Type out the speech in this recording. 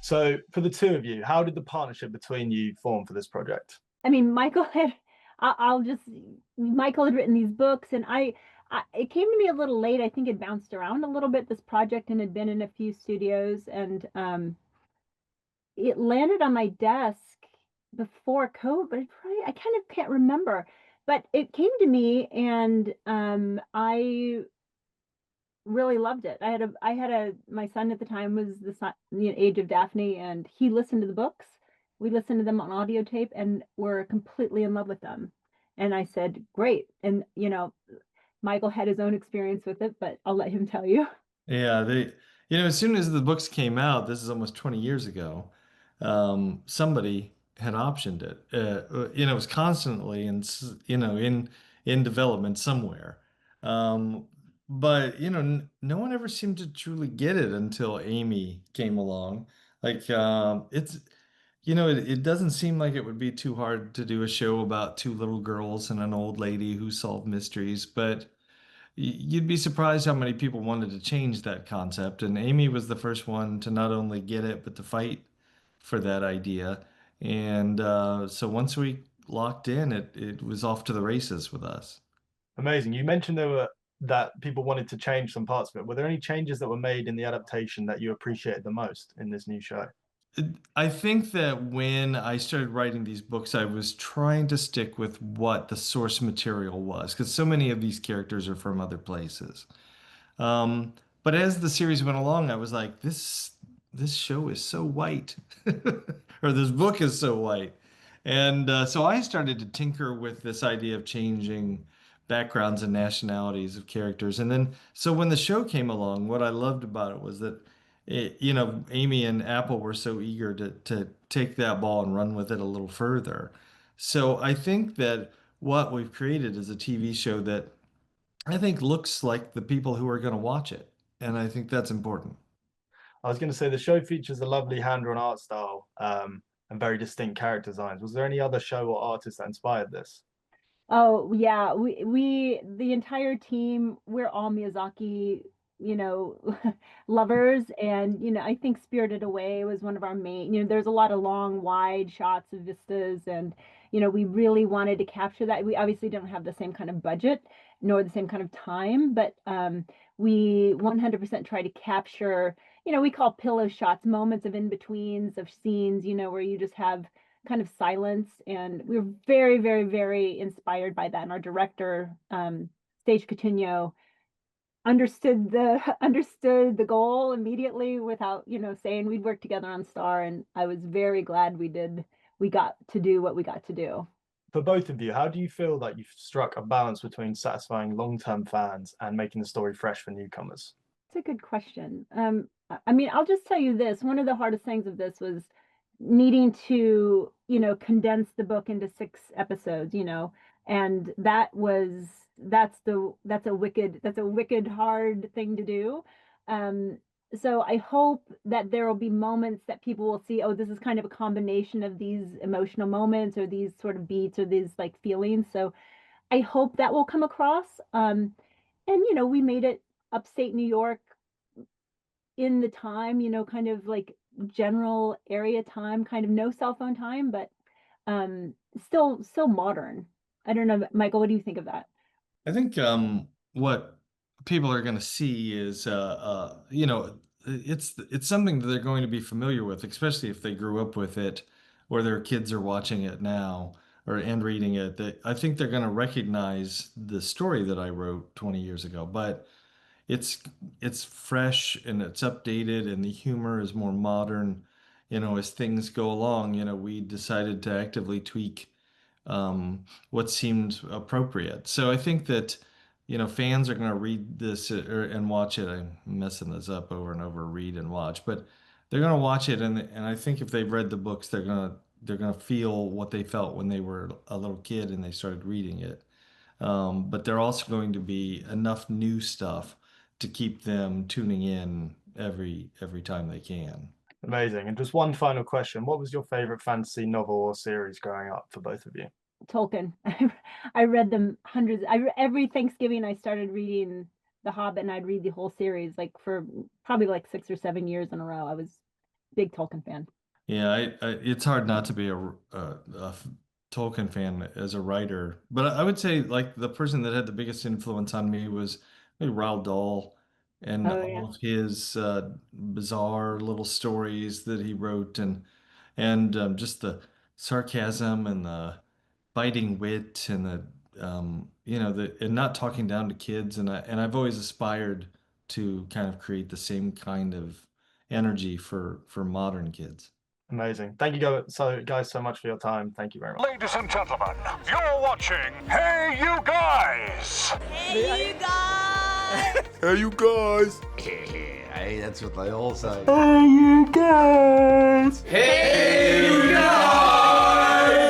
So for the two of you, how did the partnership between you form for this project? I mean, I'll just, Michael had written these books, and it came to me a little late. I think it bounced around a little bit, this project, and had been in a few studios, and it landed on my desk before COVID, but I kind of can't remember. But it came to me, and I really loved it. My son at the time was the age of Daphne, and he listened to the books. We listened to them on audio tape and were completely in love with them. And I said, great. And, Michael had his own experience with it, but I'll let him tell you. Yeah, as soon as the books came out, this is almost 20 years ago, somebody had optioned it. It was constantly in development somewhere. Um, but no one ever seemed to truly get it until Amy came along. Like, it doesn't seem like it would be too hard to do a show about two little girls and an old lady who solve mysteries, but you'd be surprised how many people wanted to change that concept. And Amy was the first one to not only get it, but to fight for that idea. And so once we locked in, it was off to the races with us. Amazing. You mentioned that people wanted to change some parts of it. Were there any changes that were made in the adaptation that you appreciated the most in this new show? I think that when I started writing these books, I was trying to stick with what the source material was, because so many of these characters are from other places. Um, but as the series went along, I was like, this show is so white, or this book is so white, and so I started to tinker with this idea of changing backgrounds and nationalities of characters. And then, so when the show came along, what I loved about it was that Amy and Apple were so eager to take that ball and run with it a little further. So I think that what we've created is a TV show that I think looks like the people who are going to watch it. And I think that's important. I was going to say the show features a lovely hand-drawn art style and very distinct character designs. Was there any other show or artist that inspired this? Oh yeah, the entire team, we're all Miyazaki, lovers, and I think Spirited Away was one of our main. There's a lot of long, wide shots of vistas, and we really wanted to capture that. We obviously don't have the same kind of budget nor the same kind of time, but we 100% try to capture. We call pillow shots, moments of in-betweens of scenes, where you just have kind of silence, and we were very, very, very inspired by that. And our director, Stage Coutinho, understood the goal immediately without saying. We'd worked together on Star, and I was very glad we got to do what we got to do. For both of you, how do you feel that you've struck a balance between satisfying long-term fans and making the story fresh for newcomers? It's a good question. I mean, I'll just tell you this. One of the hardest things of this was needing to, condense the book into 6 episodes, and that's a wicked hard thing to do. So I hope that there will be moments that people will see, oh, this is kind of a combination of these emotional moments or these sort of beats or these like feelings. So I hope that will come across. And we made it upstate New York in the time, kind of like general area time, kind of no cell phone time, but still modern. I don't know, Michael, what do you think of that? I think what people are going to see is, it's something that they're going to be familiar with, especially if they grew up with it or their kids are watching it now or and reading it. That I think they're going to recognize the story that I wrote 20 years ago, but it's it's fresh and it's updated and the humor is more modern. As things go along, we decided to actively tweak what seemed appropriate. So I think that, fans are going to read this and watch it. I'm messing this up over and over, read and watch, but they're going to watch it, and I think if they've read the books, they're gonna feel what they felt when they were a little kid and they started reading it. But there also going to be enough new stuff to keep them tuning in every time they can. Amazing. And just one final question. What was your favorite fantasy novel or series growing up for both of you? Tolkien. I read them hundreds. Every Thanksgiving I started reading The Hobbit, and I'd read the whole series like for probably like 6 or 7 years in a row. I was big Tolkien fan. Yeah, it's hard not to be a Tolkien fan as a writer, but I would say like the person that had the biggest influence on me was maybe Roald Dahl and Oh all yeah. of his bizarre little stories that he wrote, and just the sarcasm and the biting wit and the and not talking down to kids, and I've always aspired to kind of create the same kind of energy for modern kids. Amazing. Thank you guys so much for your time. Thank you very much. Ladies and gentlemen, you're watching Hey You Guys! Hey, you guys! Hey, you guys! Hey, that's what they all say. Hey, you guys! Hey, you guys!